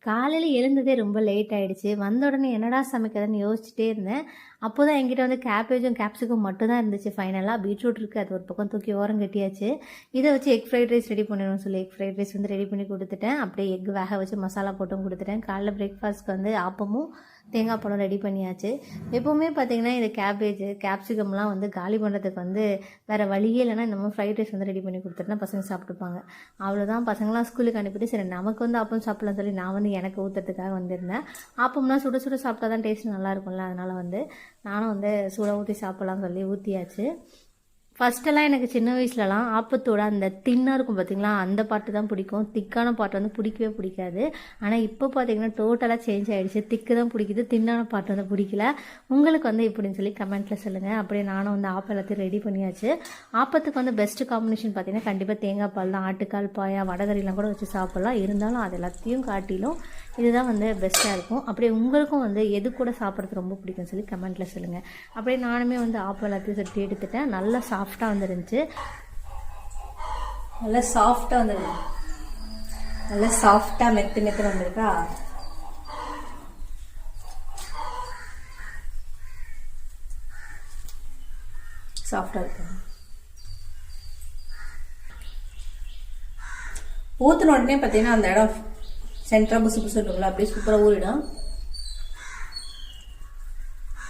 காலையில் எழுந்ததே ரொம்ப லேட் ஆகிடுச்சு. வந்த உடனே என்னடா சமைக்கிறதுன்னு யோசிச்சுட்டே இருந்தேன். அப்போ தான் என்கிட்ட வந்து கேபேஜும் கேப்சிகம் மட்டும் தான் இருந்துச்சு. ஃபைனலாக பீட்ரூட் இருக்குது, அது ஒரு பக்கம் தூக்கி ஓரம் கட்டியாச்சு. இதை வச்சு எக் ஃப்ரைட் ரைஸ் ரெடி பண்ணிடணும்னு சொல்லி எக் ஃப்ரைட் ரைஸ் வந்து ரெடி பண்ணி கொடுத்துட்டேன். அப்படியே எக் வேக வச்சு மசாலா போட்டும் கொடுத்துட்டேன். காலைல பிரேக்ஃபாஸ்ட்க்கு வந்து ஆப்பமும் தேங்காய் பழம் ரெடி பண்ணியாச்சு. எப்போவுமே பார்த்திங்கன்னா இந்த கேப்சிகம்லாம் வந்து காலி பண்ணுறதுக்கு வந்து வேறு வழியே இல்லைன்னா இந்த மாதிரி ஃப்ரைட் ரைஸ் வந்து ரெடி பண்ணி கொடுத்துட்டேன்னா பசங்க சாப்பிட்டுப்பாங்க. அவ்வளோதான், பசங்களாம் ஸ்கூலுக்கு அனுப்பிட்டு சரி நமக்கு வந்து ஆப்பம் சாப்பிட்லான்னு சொல்லி நான் வந்து எனக்கு ஊற்றுறதுக்காக வந்திருந்தேன். ஆப்பம்னா சுட சுட சாப்பிட்டா தான் டேஸ்ட் நல்லாயிருக்கும்ல, அதனால் வந்து நானும் வந்து சுட ஊற்றி சாப்பிட்லான்னு சொல்லி ஊற்றியாச்சு. ஃபஸ்ட்டெல்லாம் எனக்கு சின்ன வயசுலலாம் ஆப்பத்தோட அந்த தின்னாக இருக்கும் பார்த்திங்களா, அந்த பாட்டு தான் பிடிக்கும். திக்கான பாட்டு வந்து பிடிக்கவே பிடிக்காது. ஆனால் இப்போ பார்த்திங்கன்னா டோட்டலாக சேஞ்ச் ஆகிடுச்சு. திக்கு தான் பிடிக்குது, தின்னான பாட்டு வந்து பிடிக்கல. உங்களுக்கு வந்து எப்படின்னு சொல்லி கமெண்ட்டில் சொல்லுங்கள். அப்படியே நானும் வந்து ஆப்பம் எல்லாத்தையும் ரெடி பண்ணியாச்சு. ஆப்பத்துக்கு வந்து பெஸ்ட்டு காம்பினேஷன் பார்த்திங்கன்னா கண்டிப்பாக தேங்காய் பால் தான். ஆட்டுக்கால், பாயா, வடகறிலாம் கூட வச்சு சாப்பிட்லாம். இருந்தாலும் அது எல்லாத்தையும் காட்டிலும் இதுதான் வந்து பெஸ்ட்டாக இருக்கும். அப்படியே உங்களுக்கும் வந்து எது கூட சாப்பிட்றது ரொம்ப பிடிக்கும்னு சொல்லி கமெண்ட்டில் சொல்லுங்கள். அப்படியே நானுமே வந்து ஆப்பம் எல்லாத்தையும் சட்டி எடுத்துட்டேன். நல்லா சாஃப்டாக வந்துருந்துச்சு. நல்லா சாஃப்டாக வந்துருக்கு. நல்லா சாஃப்டாக மெத்து வந்திருக்கா. சாஃப்டாக இருக்கு. ஊற்றின உடனே பார்த்தீங்கன்னா அந்த இடம் சென்டராக புசு புசு இருக்கும்ல, அப்படியே சூப்பராக ஊறிடும்.